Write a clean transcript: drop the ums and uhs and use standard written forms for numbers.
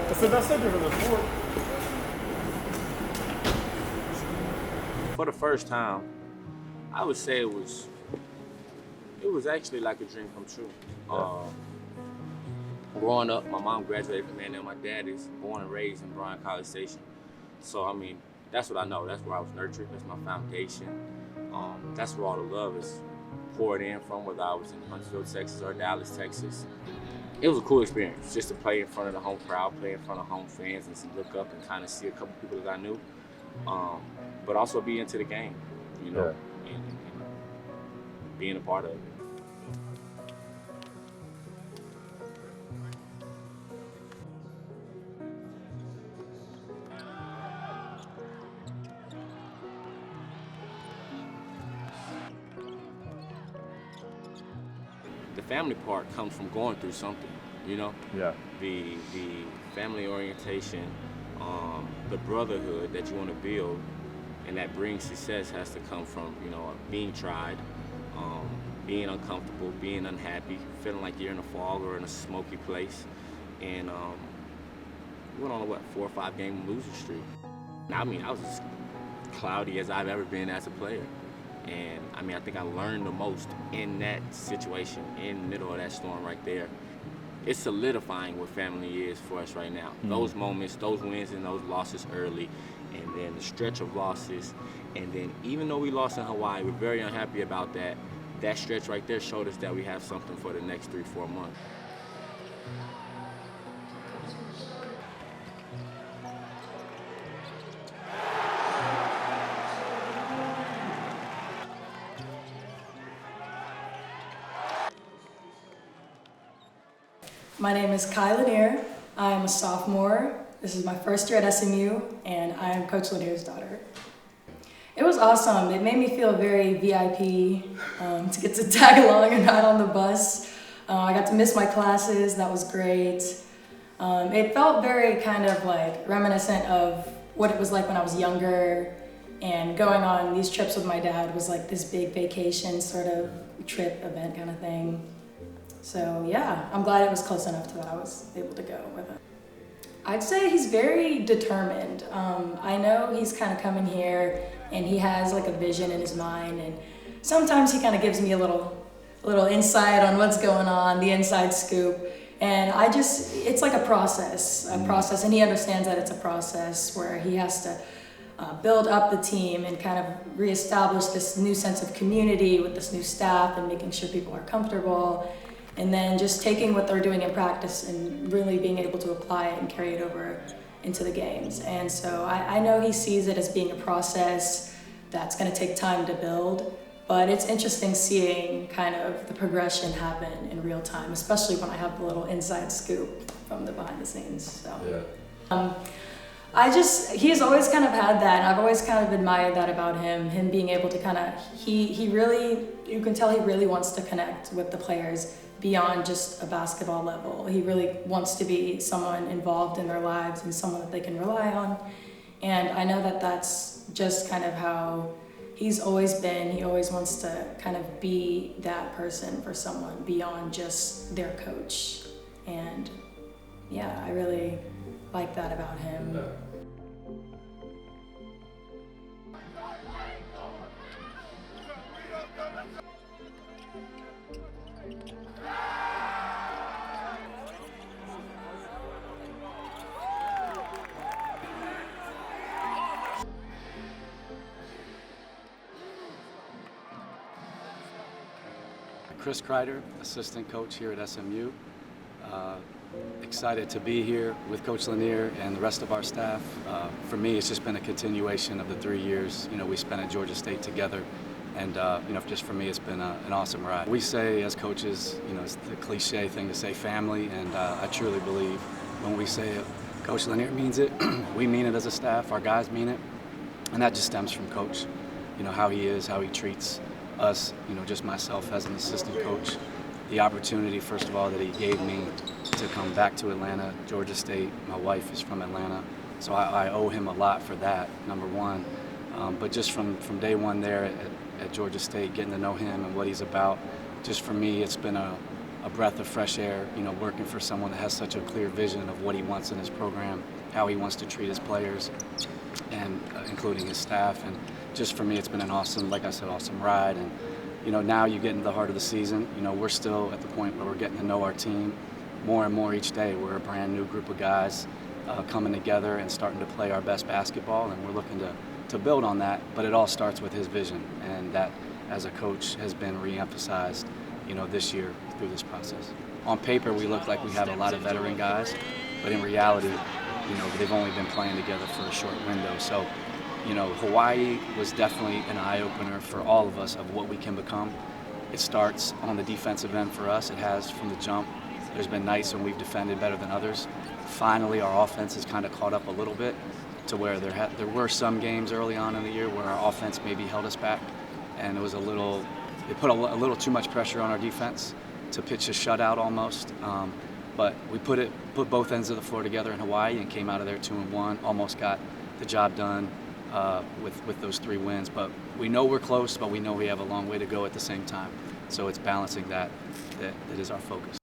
That's the best subject of the sport. For the first time, I would say it was actually like a dream come true. Growing up, my mom graduated from A&M. My dad is born and raised in Bryan College Station. So, I mean, that's what I know. That's where I was nurtured. That's my foundation. That's where all the love is poured in from, whether I was in Huntsville, Texas, or Dallas, Texas. It was a cool experience just to play in front of the home crowd, play in front of home fans, and to look up and kind of see a couple people that I knew. But also be into the game, you know, and being a part of it. The family part comes from going through something, you know? Yeah. The family orientation, the brotherhood that you want to build and that brings success has to come from, you know, being tried, being uncomfortable, being unhappy, feeling like you're in a fog or in a smoky place. And we went on a, 4 or 5 game losing streak. I mean, I was as cloudy as I've ever been as a player. And I mean, I think I learned the most in that situation, in the middle of that storm right there. It's solidifying what family is for us right now. Mm-hmm. Those moments, those wins and those losses early, and then the stretch of losses. And then even though we lost in Hawaii, we're very unhappy about that. That stretch right there showed us that we have something for the next 3-4 months. My name is Laniers. I'm a sophomore. This is my first year at SMU, and I am Coach Lanier's daughter. It was awesome. It made me feel very VIP to get to tag along and ride on the bus. I got to miss my classes. That was great. It felt very kind of like reminiscent of what it was like when I was younger, and going on these trips with my dad was like this big vacation sort of trip event kind of thing. So yeah, I'm glad it was close enough to that I was able to go with him. I'd say he's very determined. I know he's kind of coming here and he has like a vision in his mind, and sometimes he kind of gives me a little insight on what's going on, the inside scoop. And it's like a process, and he understands that it's a process where he has to build up the team and kind of reestablish this new sense of community with this new staff and making sure people are comfortable. And then just taking what they're doing in practice and really being able to apply it and carry it over into the games. And so I know he sees it as being a process that's going to take time to build, but it's interesting seeing kind of the progression happen in real time, especially when I have the little inside scoop from the behind the scenes. So he's always kind of had that, and I've always kind of admired that about him being able to kind of, he really, you can tell he really wants to connect with the players beyond just a basketball level. He really wants to be someone involved in their lives and someone that they can rely on. And I know that that's just kind of how he's always been. He always wants to kind of be that person for someone beyond just their coach. And yeah, I really like that about him. Yeah. Chris Kreider, assistant coach here at SMU. Excited to be here with Coach Lanier and the rest of our staff. For me, it's just been a continuation of the 3 years we spent at Georgia State together, and just for me, it's been an awesome ride. We say as coaches, it's the cliche thing to say family, and I truly believe when we say it, Coach Lanier means it. We mean it as a staff. Our guys mean it, and that just stems from Coach. How he is, how he treats us, just myself as an assistant coach, the opportunity, first of all, that he gave me to come back to Atlanta, Georgia State. My wife is from Atlanta, so I owe him a lot for that, number one. But just from day one there at Georgia State, getting to know him and what he's about, just for me, it's been a breath of fresh air, you know, working for someone that has such a clear vision of what he wants in his program, how he wants to treat his players, and including his staff. And just for me, it's been an awesome, like I said, awesome ride. And you know, now you get into the heart of the season. You know, we're still at the point where we're getting to know our team more and more each day. We're a brand new group of guys coming together and starting to play our best basketball, and we're looking to build on that. But it all starts with his vision, and that, as a coach, has been re-emphasized, you know, this year through this process. On paper, we look like we have a lot of veteran guys, but in reality, you know, they've only been playing together for a short window. So, you know, Hawaii was definitely an eye-opener for all of us of what we can become. It starts on the defensive end for us. It has from the jump. There's been nights when we've defended better than others. Finally, our offense has kind of caught up a little bit to where there were some games early on in the year where our offense maybe held us back, and it put a little too much pressure on our defense to pitch a shutout almost. But we put both ends of the floor together in Hawaii and came out of there 2-1. Almost got the job done with those 3 wins. But we know we're close, but we know we have a long way to go at the same time. So it's balancing that is our focus.